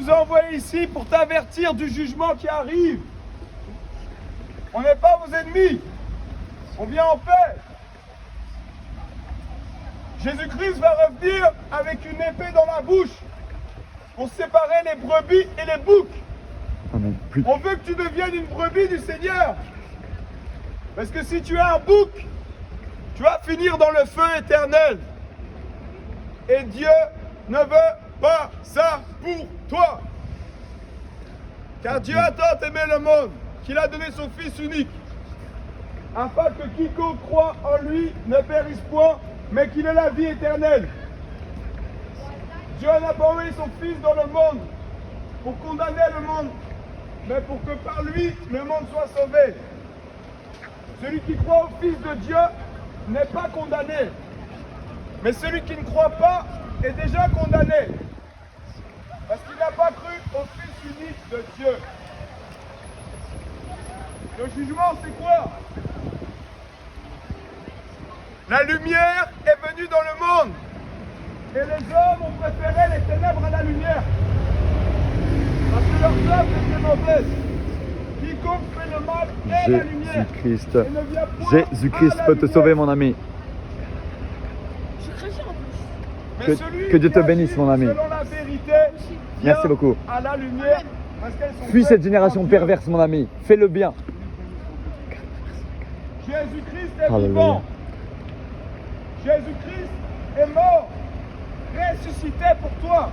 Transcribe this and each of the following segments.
nous a envoyés ici pour t'avertir du jugement qui arrive. On n'est pas vos ennemis. On vient en paix. Jésus-Christ va revenir avec une épée dans la bouche pour séparer les brebis et les boucs. Amen. On veut que tu deviennes une brebis du Seigneur. Parce que si tu es un bouc, tu vas finir dans le feu éternel. Et Dieu ne veut pas ça pour toi. Car Dieu a tant aimé le monde qu'il a donné son Fils unique, afin que quiconque croit en lui ne périsse point, mais qu'il ait la vie éternelle. Dieu n'a pas envoyé son Fils dans le monde pour condamner le monde, mais pour que par lui le monde soit sauvé. Celui qui croit au Fils de Dieu n'est pas condamné, mais celui qui ne croit pas est déjà condamné, parce qu'il n'a pas cru au Fils unique de Dieu. Le jugement, c'est quoi? La lumière est venue dans le monde, et les hommes ont préféré les ténèbres à la lumière, parce que leurs œuvres étaient mauvaises. Quiconque fait le mal est la lumière. Jésus-Christ. Et ne vient point Jésus-Christ à la peut te lumière. sauver, mon ami. Je suis chrétien en plus. Mais Que- celui que Dieu qui te agit bénisse, mon ami. selon la vérité, Merci vient beaucoup. à la lumière, parce qu'elles sont Fuis faites cette génération en Dieu. perverse, mon ami. Fais le bien. Jésus-Christ est Alléluia. vivant. Jésus-Christ est mort, ressuscité pour toi.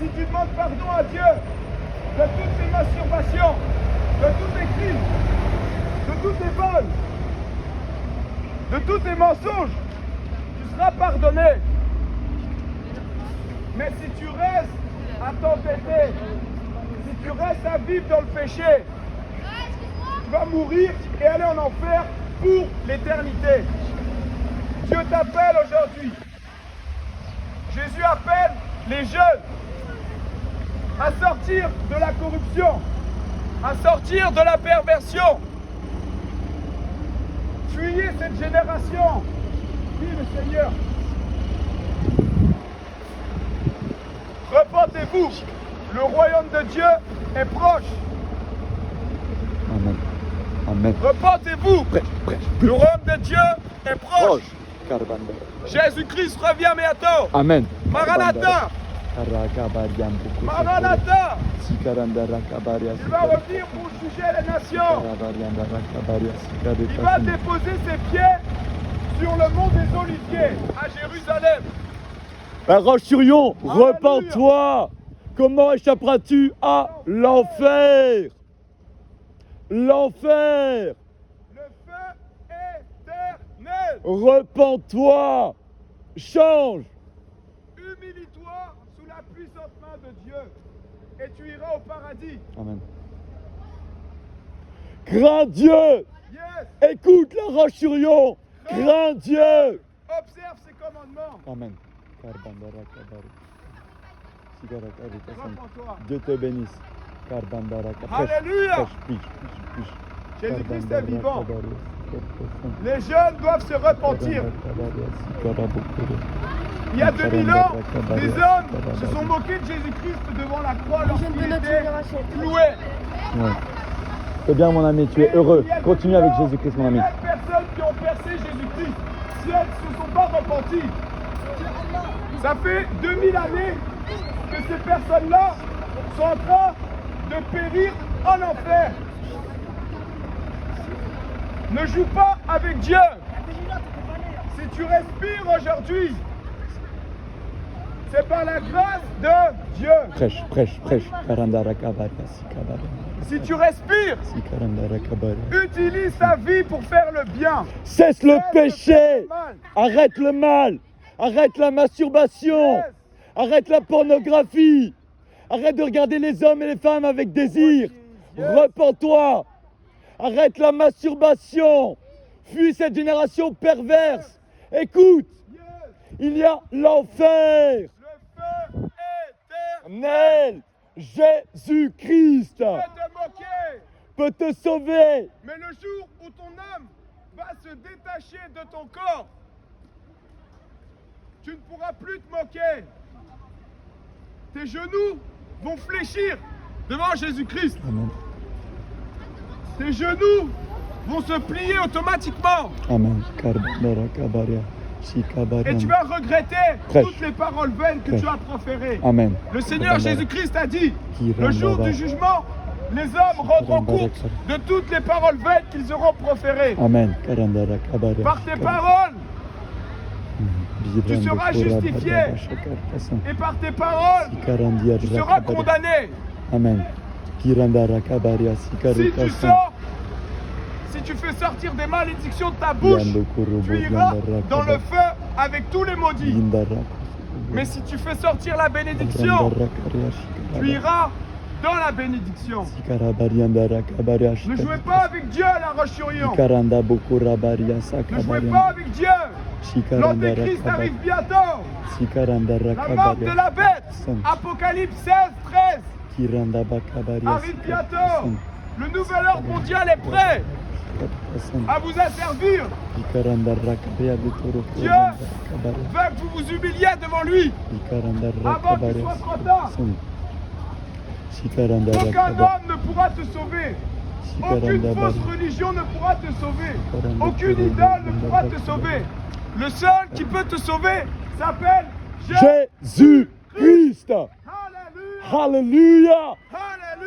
Si tu demandes pardon à Dieu de toutes tes masturbations, de tous tes crimes, de tous tes vols, de tous tes mensonges, tu seras pardonné. Mais si tu restes à t'entêter, si tu restes à vivre dans le péché, tu vas mourir et aller en enfer pour l'éternité. Dieu t'appelle aujourd'hui. Jésus appelle les jeunes à sortir de la corruption, à sortir de la perversion. Fuyez cette génération, dit le Seigneur. Repentez-vous, le royaume de Dieu est proche. Amen. Amen. Repentez-vous, Prêche, prêche. le royaume de Dieu est proche. Proche. Carbanda. Jésus-Christ revient bientôt. Amen. Maranatha, Rakabariam, beaucoup. Maranatha. Sikaranda rakabaria. Il va revenir pour juger les nations. Karabarianda rakabaria. Il va déposer ses pieds sur le mont des Oliviers à Jérusalem. La Roche-sur-Yon, Alléluia. repens-toi. Comment échapperas-tu à l'enfer? L'enfer. Le feu éternel. Repens-toi. Change. Humilie-toi sous la puissante main de Dieu et tu iras au paradis. Amen. Crains Dieu. Yes. Écoute la Roche-sur-Yon. Crains Dieu. Observe ses commandements. Amen. Repens-toi. Dieu te bénisse. Alléluia. Jésus-Christ est vivant. Les jeunes doivent se repentir. Il y a 2000 ans, des hommes se sont moqués de Jésus-Christ devant la croix Les jeunes de lorsqu'il notre était génération. cloué. Ouais. C'est bien, mon ami, tu es heureux. Continue avec Jésus-Christ, mon ami. Les personnes qui ont percé Jésus-Christ, si elles ne se sont pas repenties, ça fait 2000 années que ces personnes-là sont en train de périr en enfer. Ne joue pas avec Dieu. Si tu respires aujourd'hui, c'est par la grâce de Dieu. Prêche, prêche, prêche. Si tu respires, utilise ta vie pour faire le bien. Cesse le Cesse de péché. faire le mal. Arrête le mal. Arrête la masturbation. Yes. Arrête la pornographie. Arrête de regarder les hommes et les femmes avec désir. Yes. Repens-toi. Arrête la masturbation. Fuis cette génération perverse. Écoute, Yes. il y a l'enfer. Le feu éternel Nel, Jésus-Christ peut te moquer. peut te sauver. Mais le jour où ton âme va se détacher de ton corps, tu ne pourras plus te moquer. tes genoux vont fléchir devant Jésus-Christ. Amen. Tes genoux vont se plier automatiquement. Amen. Kardara kabaria. Et Shikabarian. tu vas regretter Prêche. toutes les paroles vaines que Prêche. tu as proférées. Amen. Le Seigneur Kardara. Jésus-Christ a dit, Qui le jour rendra- du jugement, les hommes rendront compte de toutes les paroles vaines qu'ils auront proférées. Amen. Karandara kabaria. Par tes paroles Tu seras justifié. et par tes paroles, tu seras condamné. Amen. Kirandara kabaria. Si Sikarita tu san. sors, si tu fais sortir des malédictions de ta bouche, tu iras dans le feu avec tous les maudits. Yindara. Mais si tu fais sortir la bénédiction, Karandara karia. tu iras dans la bénédiction. Sikarabariandara kabaria. Ne jouez pas avec Dieu à la Roche-sur-Yon. Karanda bokurabaria Ne jouez sakabaria. pas avec Dieu. Shikarandara L'Antéchrist kabaria. arrive bientôt. Sikarandara La marque de kabaria. la bête. Apocalypse 16, 13. Kiranda bakabaria. Arrive bientôt. Le nouvel ordre mondial est prêt à vous asservir. Sikarandara kabaria de toro. Dieu veut que vous vous humiliez devant lui Sikarandara avant qu'il kabaria. soit trop tard. Sikarandara Aucun kabaria. homme ne pourra te sauver. Aucune fausse religion ne pourra te sauver. Aucune idole ne pourra te sauver. Le seul qui peut te sauver s'appelle Jésus-Christ. Alléluia. Alléluia.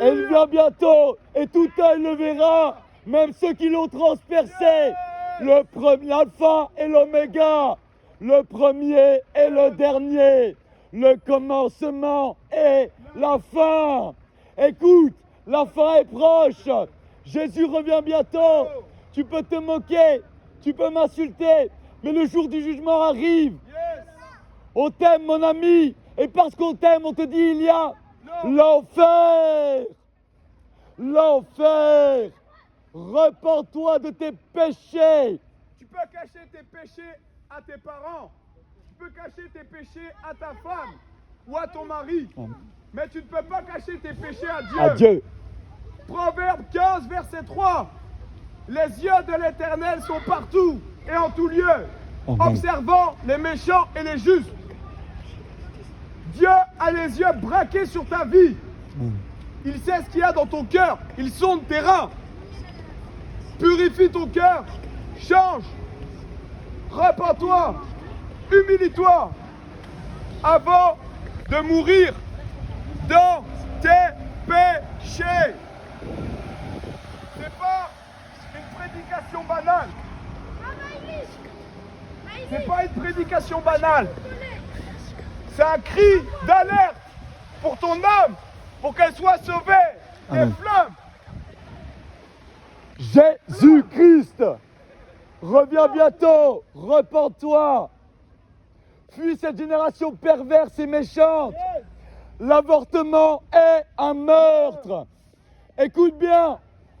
Elle Alléluia. vient bientôt et tout œil le verra, même ceux qui l'ont transpercé. Le premier, l'alpha et l'oméga, le premier et le dernier, le commencement et la fin. Écoute, la fin est proche. Jésus revient bientôt. Tu peux te moquer, tu peux m'insulter, mais le jour du jugement arrive. Yes. On t'aime, mon ami, et parce qu'on t'aime, on te dit il y a l'enfer. L'enfer. Repens-toi de tes péchés. Tu peux cacher tes péchés à tes parents. Tu peux cacher tes péchés à ta femme ou à ton mari. Mais tu ne peux pas cacher tes péchés à Dieu. Adieu. Proverbe 15, verset 3. Les yeux de l'Éternel sont partout et en tout lieu, Amen. observant les méchants et les justes. Dieu a les yeux braqués sur ta vie. Il sait ce qu'il y a dans ton cœur. Il sonde tes reins. Purifie ton cœur. Change. Repens-toi. Humilie-toi. Avant de mourir dans tes péchés. C'est pas une prédication banale. C'est pas une prédication banale. C'est un cri d'alerte pour ton âme, pour qu'elle soit sauvée des Amen. flammes. Jésus-Christ. Reviens bientôt. Repens-toi. Fuis cette génération perverse et méchante. L'avortement est un meurtre. Écoute bien,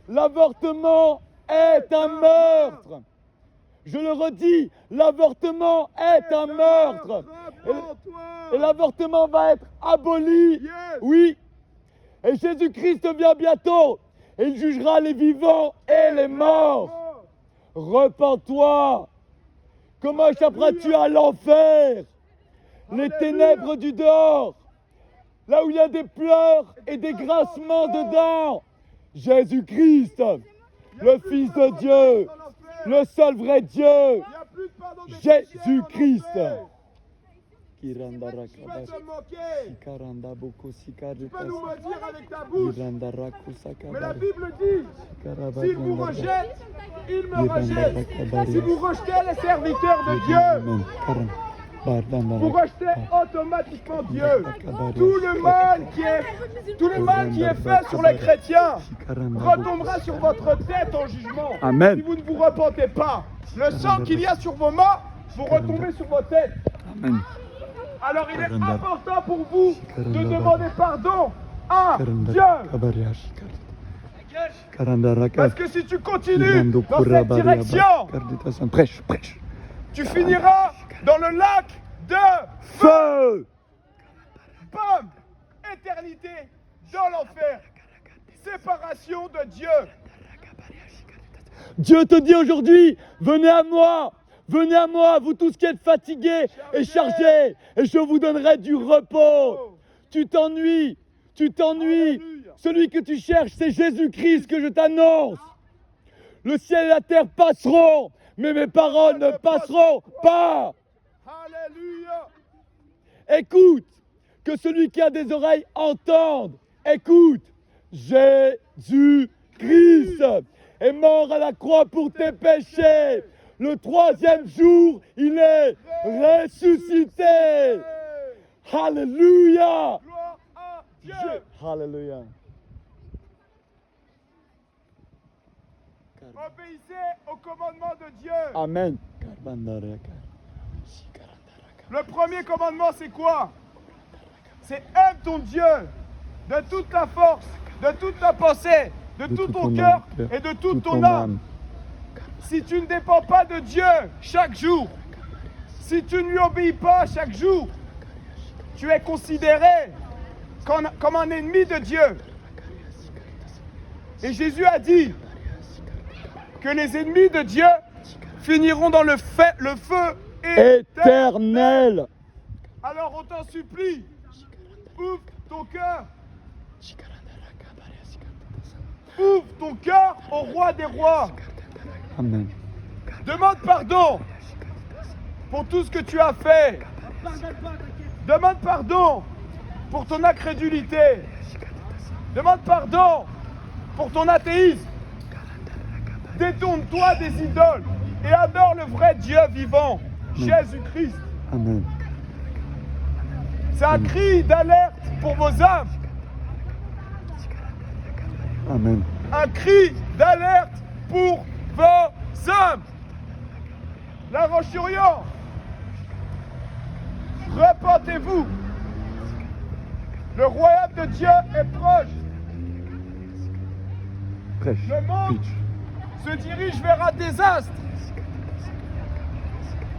l'avortement est un meurtre. Je le redis, l'avortement est un meurtre. Et l'avortement va être aboli. Yes. Oui. Et Jésus-Christ vient bientôt. Et il jugera les vivants et les morts. Repens-toi. Comment échapperas-tu à l'enfer? Les ténèbres du dehors. Là où il y a des pleurs et des grincements dedans. Jésus-Christ, le Fils de Dieu, le seul vrai Dieu. Il n'y a plus de pardon des péchés Jésus-Christ. en enfer. Tu peux te moquer. Tu peux nous maudire avec ta bouche. Mais la Bible dit, s'il vous rejette, il me rejette. Si vous rejetez les serviteurs de Dieu, vous rejetez automatiquement Dieu. Tout le mal qui est fait sur les chrétiens retombera sur votre tête en jugement. Amen. Si vous ne vous repentez pas, le sang qu'il y a sur vos mains vous retomber sur vos têtes. Amen. Alors il est important pour vous de demander pardon à Dieu. Parce que si tu continues dans cette direction, Prêche, prêche. tu finiras dans le lac de Feu. Bam! Éternité dans l'enfer. Séparation de Dieu. Dieu te dit aujourd'hui, venez à moi, vous tous qui êtes fatigués et chargés, et je vous donnerai du repos. tu t'ennuies. Alléluia. Celui que tu cherches, c'est Jésus-Christ que je t'annonce. Le ciel et la terre passeront, mais mes paroles ne passeront pas. Alléluia. Écoute, que celui qui a des oreilles entende. Écoute, Jésus-Christ est mort à la croix pour tes péchés. Le troisième jour, il est ressuscité. Alléluia. Gloire à Dieu. Alléluia. Obéissez au commandement de Dieu. Amen. Le premier commandement, c'est quoi? C'est aime ton Dieu de toute ta force, de toute ta pensée, de tout ton cœur et de toute ton âme. Si tu ne dépends pas de Dieu chaque jour, si tu ne lui obéis pas chaque jour, tu es considéré comme un ennemi de Dieu. Et Jésus a dit que les ennemis de Dieu finiront dans le feu éternel. Éternel. Alors on t'en supplie, ouvre ton cœur. Ouvre ton cœur au roi des rois. Amen. Demande pardon pour tout ce que tu as fait. Demande pardon pour ton incrédulité. Demande pardon pour ton athéisme. Détourne-toi des idoles et adore le vrai Dieu vivant, Jésus-Christ. Amen. C'est un cri d'alerte pour vos âmes. Amen. Un cri d'alerte pour vos âmes. La Roche-sur-Yon, repentez-vous. Le royaume de Dieu est proche. Prêche. Le monde se dirige vers un désastre.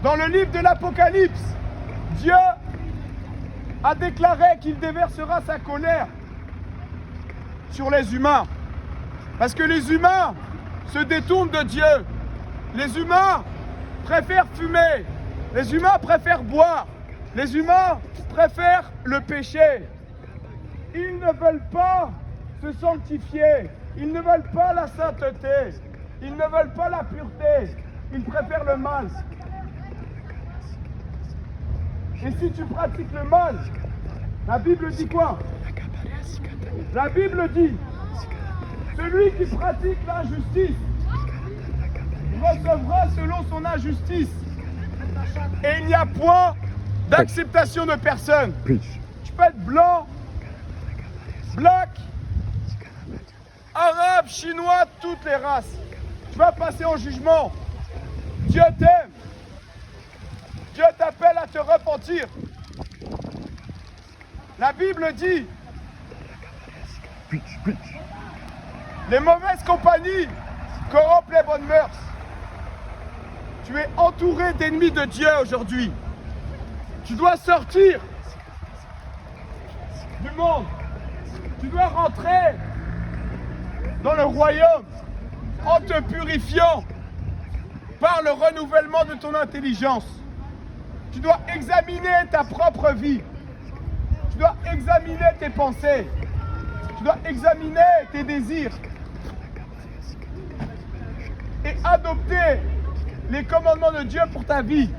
Dans le livre de l'Apocalypse, Dieu a déclaré qu'il déversera sa colère sur les humains. Parce que les humains se détournent de Dieu. Les humains préfèrent fumer. Les humains préfèrent boire. Les humains préfèrent le péché. Ils ne veulent pas se sanctifier. Ils ne veulent pas la sainteté. Ils ne veulent pas la pureté. Ils préfèrent le mal. Et si tu pratiques le mal, la Bible dit quoi? La Bible dit, celui qui pratique l'injustice recevra selon son injustice. Et il n'y a point d'acceptation de personne. Tu peux être blanc, black, arabe, chinois, toutes les races. Tu vas passer en jugement. Dieu t'aime. Dieu t'appelle à te repentir. La Bible dit, les mauvaises compagnies corrompent les bonnes mœurs. Tu es entouré d'ennemis de Dieu aujourd'hui. Tu dois sortir du monde. Tu dois rentrer dans le royaume en te purifiant par le renouvellement de ton intelligence. Tu dois examiner ta propre vie. Tu dois examiner tes pensées. Tu dois examiner tes désirs. Et adopter les commandements de Dieu pour ta vie.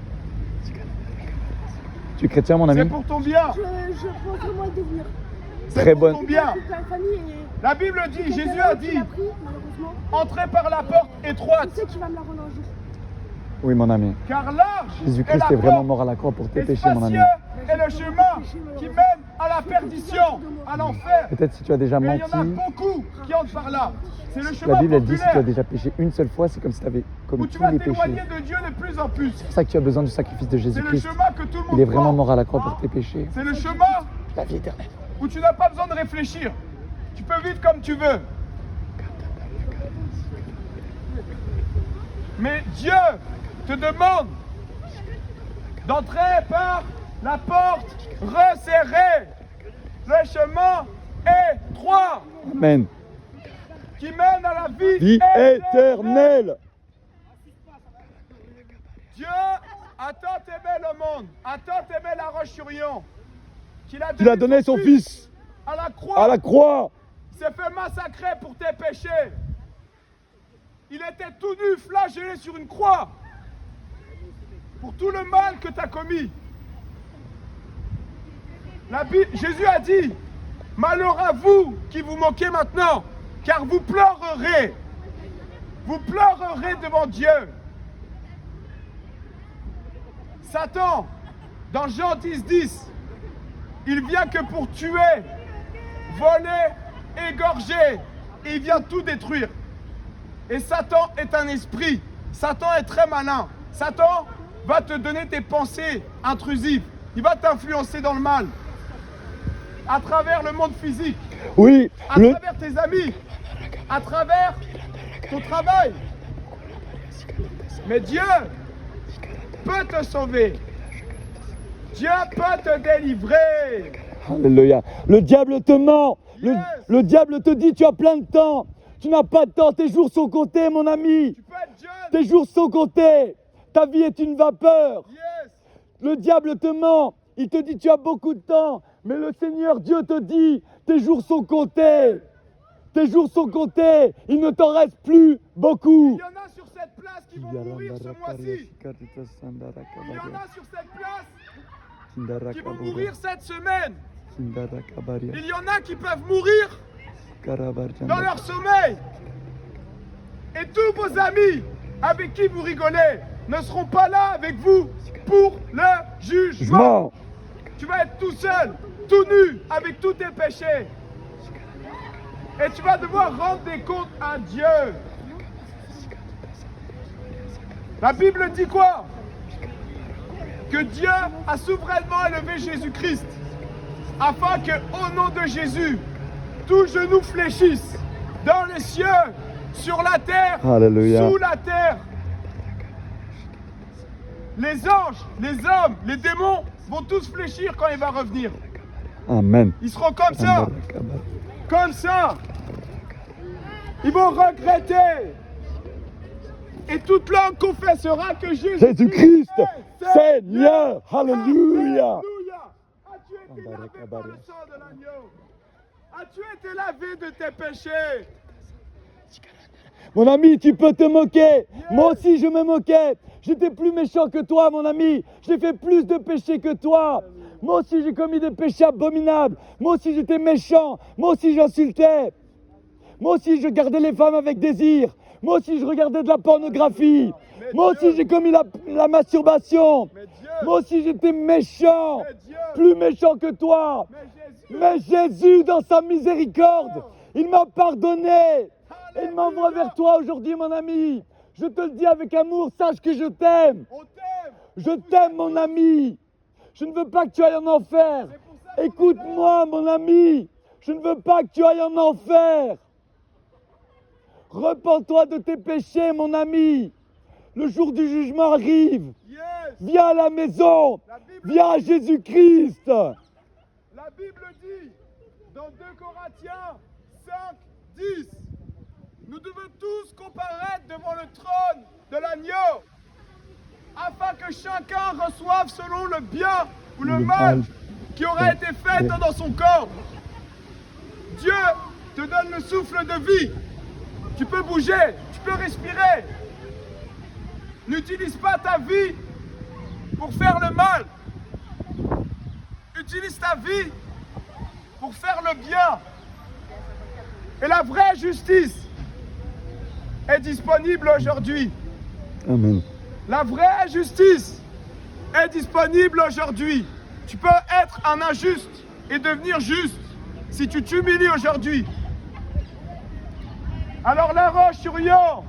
Tu es chrétien, mon C'est ami? pour ton bien. Je pense vraiment le devenir. C'est Très pour bonne. ton bien. Toute la famille et... La Bible dit, Jésus a dit, Qui l'a pris, malheureusement. entrez par la porte étroite, Tu sais qu'il va me la rendre un jour. Oui, mon ami. car large est Jésus-Christ la est vraiment porte, mort à la croix pour tes et péchés, mon ami. spacieux est le chemin qui mène à la perdition, à l'enfer. Peut-être si tu as déjà Mais il y en a menti, beaucoup qui entrent par là. C'est le chemin la Bible elle dit si tu as populaire déjà péché une seule fois, c'est comme si tu avais où commis tu tous vas les péchés. t'éloigner de Dieu de plus en plus. C'est pour ça que tu as besoin du sacrifice de C'est le Jésus-Christ. chemin que tout le monde Il est vraiment prend. mort à la croix pour tes péchés. C'est le chemin La vie éternelle. où tu n'as pas besoin de réfléchir. Tu peux vivre comme tu veux. Mais Dieu te demande d'entrer par la porte resserrée. Le chemin étroit Amen. qui mène à la vie Vie éternelle. Dieu a tant aimé le monde, a tant aimé la Roche-sur-Yon, qu'il a donné son Fils à la croix. à la croix. Il s'est fait massacrer pour tes péchés. Il était tout nu, flagellé sur une croix. Pour tout le mal que tu as commis. Jésus a dit, malheur à vous qui vous moquez maintenant, car vous pleurerez. Vous pleurerez devant Dieu. Satan, dans Jean 10, il vient que pour tuer, voler, égorger, et il vient tout détruire. Et Satan est un esprit. Satan est très malin. Satan va te donner tes pensées intrusives. Il va t'influencer dans le mal. À travers le monde physique. Oui, À travers tes amis. À travers ton travail. Mais Dieu peut te sauver. Dieu peut te délivrer. Alléluia. Le diable te ment. Yes. Le diable te dit tu as plein de temps. Tu n'as pas de temps. Tes jours sont comptés, mon ami. Tu peux être jeune. Tes jours sont comptés. Ta vie est une vapeur. Yes. Le diable te ment. Il te dit tu as beaucoup de temps. Mais le Seigneur Dieu te dit tes jours sont comptés. Tes jours sont comptés. Il ne t'en reste plus beaucoup. Il y en a sur cette place qui vont mourir ce mois-ci. Il y en a sur cette place qui vont mourir cette semaine. Il y en a qui peuvent mourir dans leur sommeil. Et tous vos amis avec qui vous rigolez ne seront pas là avec vous pour le jugement. Tu vas être tout seul, tout nu, avec tous tes péchés. Et tu vas devoir rendre des comptes à Dieu. La Bible dit quoi? Que Dieu a souverainement élevé Jésus-Christ afin que, au nom de Jésus, tout genou fléchisse dans les cieux, sur la terre, Alléluia. sous la terre. Les anges, les hommes, les démons vont tous fléchir quand il va revenir. Amen. Ils seront comme ça. Comme ça. Ils vont regretter. Et toute langue confessera que Jésus-Christ, est Seigneur. Alléluia. Alléluia. As-tu été lavé par le sang de l'agneau? As-tu été lavé de tes péchés? Mon ami, tu peux te moquer. Moi aussi, je me moquais. J'étais plus méchant que toi, mon ami. J'ai fait plus de péchés que toi. Moi aussi, j'ai commis des péchés abominables. Moi aussi, j'étais méchant. Moi aussi, j'insultais. Moi aussi, je gardais les femmes avec désir. Moi aussi, je regardais de la pornographie. Moi aussi, j'ai commis la masturbation. Mais Dieu, Moi aussi, j'étais méchant. mais Dieu, Plus méchant que toi. mais Jésus, Mais Jésus, dans sa miséricorde, il m'a pardonné. Et il m'envoie vers toi aujourd'hui, mon ami. Je te le dis avec amour, sache que je t'aime. on t'aime. Je t'aime, mon ami. Je ne veux pas que tu ailles en enfer. Écoute-moi, mon ami. Je ne veux pas que tu ailles en enfer. Repens-toi de tes péchés, mon ami. Le jour du jugement arrive. Yes. Viens à la maison. La Bible, Viens à Jésus-Christ. la Bible dit dans 2 Corinthiens 5, 10, nous devons tous comparaître devant le trône de l'agneau afin que chacun reçoive selon le bien ou le mal qui aura été fait dans son corps. Dieu te donne le souffle de vie. Tu peux bouger, tu peux respirer. N'utilise pas ta vie pour faire le mal. Utilise ta vie pour faire le bien. Et la vraie justice est disponible aujourd'hui. Amen. La vraie justice est disponible aujourd'hui. Tu peux être un injuste et devenir juste si tu t'humilies aujourd'hui. Alors La Roche-sur-Yon,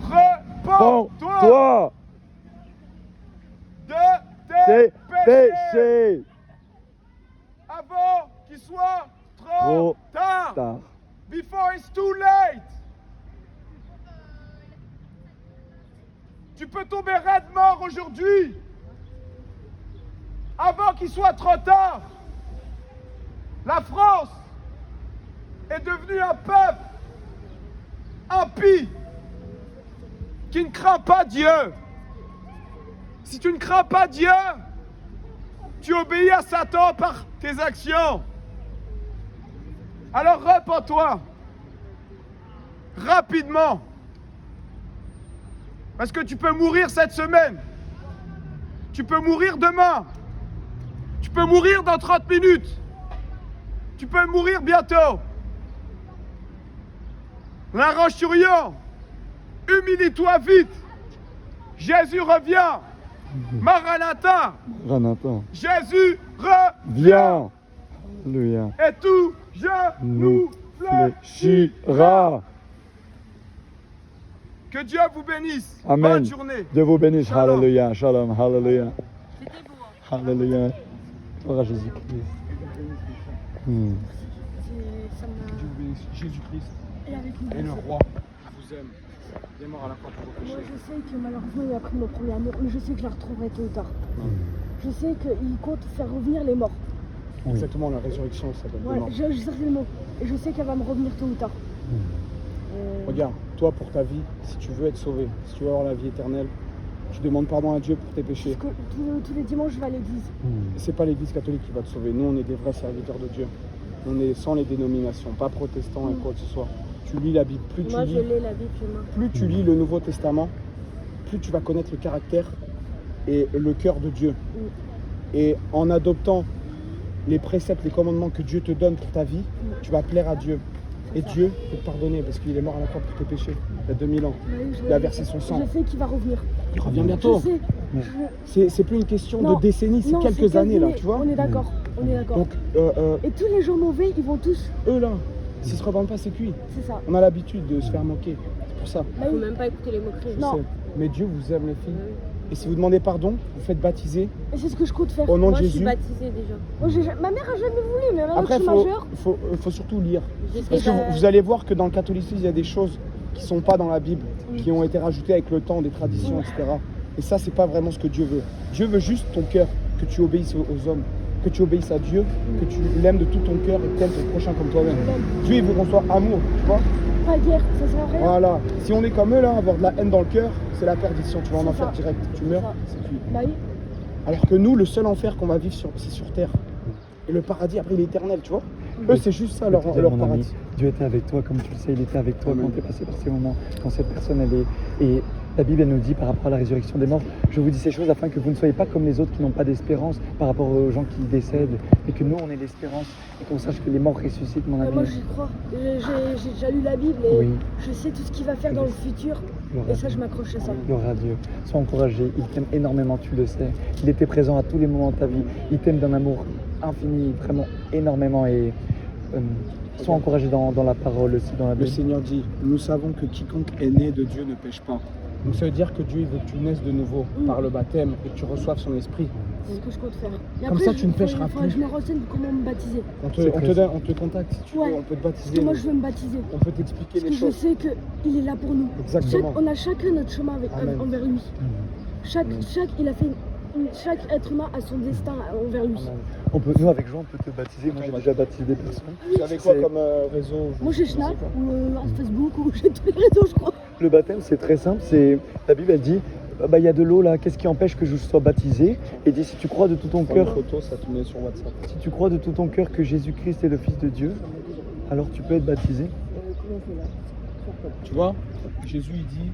repens-toi Toi, de tes tes péchés péchés. avant qu'il soit trop Trop tard. tard. Before it's too late. Tu peux tomber raide mort aujourd'hui avant qu'il soit trop tard. La France est devenue un peuple impie qui ne craint pas Dieu. Si tu ne crains pas Dieu, Tu obéis à Satan par tes actions. Alors repens-toi. Rapidement. Parce que tu peux mourir cette semaine. Tu peux mourir demain. Tu peux mourir dans 30 minutes. Tu peux mourir bientôt. La Roche-sur-Yon. Humilie-toi vite. Jésus revient. Maranatha. Ranatha. Jésus revient. Viens. Alléluia. Et tout genou fléchit. Fléchira. Que Dieu vous bénisse. Amen. Bonne journée. Dieu vous bénisse. Shalom. Alléluia. Shalom. Alléluia. Alléluia. Gloire à Jésus-Christ. Ça m'a. Dieu vous bénisse. Jésus-Christ Et avec nous. est le roi. Je vous aime. Il est mort à la croix pour vos Moi, péchés. je sais que malheureusement, il a pris mon premier amour, mais je sais que je la retrouverai tôt ou tard. Je sais qu'il compte faire revenir les morts. Exactement, la résurrection, ça donne Ouais, certainement. Et je sais qu'elle va me revenir tôt ou tard. Regarde, toi pour ta vie, si tu veux être sauvé, si tu veux avoir la vie éternelle, tu demandes pardon à Dieu pour tes péchés. Parce que tous les dimanches, je vais à l'église. C'est pas l'église catholique qui va te sauver. Nous, on est des vrais serviteurs de Dieu. On est sans les dénominations, pas protestants et quoi que ce soit. Tu lis la Bible, plus Moi, tu je lis, l'ai, la Bible, humain. plus tu lis le Nouveau Testament, plus tu vas connaître le caractère et le cœur de Dieu. Et en adoptant les préceptes, les commandements que Dieu te donne pour ta vie, tu vas plaire à Dieu. Et Dieu peut te pardonner parce qu'il est mort à la croix pour tes péchés. Il y a 2000 ans. Il a versé son sang. Je sais qu'il va revenir. Il revient bientôt. Je sais. C'est plus une question Non, de décennies, c'est non, quelques années là, tu vois. On est d'accord. On est d'accord. Donc, Et tous les gens mauvais, ils vont tous. eux là, s'ils se revendent pas, c'est cuit. C'est ça. On a l'habitude de se faire moquer. C'est pour ça. Bah, Faut même pas écouter les moqueries. Je Non. sais. Mais Dieu vous aime les filles. Et si vous demandez pardon, vous faites baptiser Et c'est ce que je compte faire. au nom Moi, de je suis Jésus. baptisée déjà. Moi, ma mère a jamais voulu, mais maintenant Après, que je suis majeure. faut surtout lire. J'étais Parce que vous allez voir que dans le catholicisme, il y a des choses qui sont pas dans la Bible, qui ont été rajoutées avec le temps, des traditions, etc. Et ça, c'est pas vraiment ce que Dieu veut. Dieu veut juste ton cœur, que tu obéisses aux hommes, que tu obéisses à Dieu, que tu l'aimes de tout ton cœur et que tu aimes ton prochain comme toi-même. Dieu, il veut qu'on soit amour, tu vois. Pas guerre, ça sert à rien. Voilà. Si on est comme eux, là, avoir de la haine dans le cœur, c'est la perdition. Tu vas en C'est enfer ça. direct. Tu meurs, ça. c'est cuit. Bah oui. Alors que nous, le seul enfer qu'on va vivre, c'est sur terre. Et le paradis, après, il est éternel, tu vois. Eux, c'est juste ça, leur Mon ami, paradis. Dieu était avec toi, comme tu le sais, il était avec toi Amen. quand tu es passé par ces moments, quand cette personne elle est. Et la Bible elle nous dit par rapport à la résurrection des morts, je vous dis ces choses afin que vous ne soyez pas comme les autres qui n'ont pas d'espérance par rapport aux gens qui décèdent, et que nous on ait l'espérance et qu'on sache que les morts ressuscitent, mon ami. Moi, j'y crois. J'ai déjà lu la Bible et Oui. je sais tout ce qu'il va faire dans le futur. Gloire Et à ça, Dieu. je m'accroche à ça. Gloire à Dieu. Sois encouragé, il t'aime énormément, tu le sais. Il était présent à tous les moments de ta vie. Il t'aime d'un amour infini, vraiment énormément. Et sois encouragé dans la parole aussi, dans la Le Bible. Seigneur dit, nous savons que quiconque est né de Dieu ne pêche pas. Donc ça veut dire que Dieu il veut que tu naisses de nouveau par le baptême et que tu reçoives son esprit. C'est ce que je compte faire. Et Comme après, ça, tu ne pêcheras faudrait que plus. je me renseigne pour comment me baptiser. On C'est très- te contacte si tu Ouais. veux, on peut te Parce baptiser. que moi, je veux me baptiser. On peut t'expliquer Parce les que je choses. sais qu'il est là pour nous. Exactement. On a chacun notre chemin Amen. envers lui. Chaque être humain a son destin envers lui. Nous avec Jean, on peut te baptiser. Moi j'ai déjà baptisé des personnes. Vous savez quoi C'est- comme réseau Moi, j'ai Snap ou Facebook ou j'ai tous les réseaux, je crois. Le baptême, c'est très simple. C'est la Bible, elle dit, bah il y a de l'eau là. Qu'est-ce qui empêche que je sois baptisé? Et dit, si tu crois de tout ton Prends une cœur, photo, ça te met sur WhatsApp. si tu crois de tout ton cœur que Jésus-Christ est le Fils de Dieu, alors tu peux être baptisé. Comment on fait là? Tu vois, Jésus il dit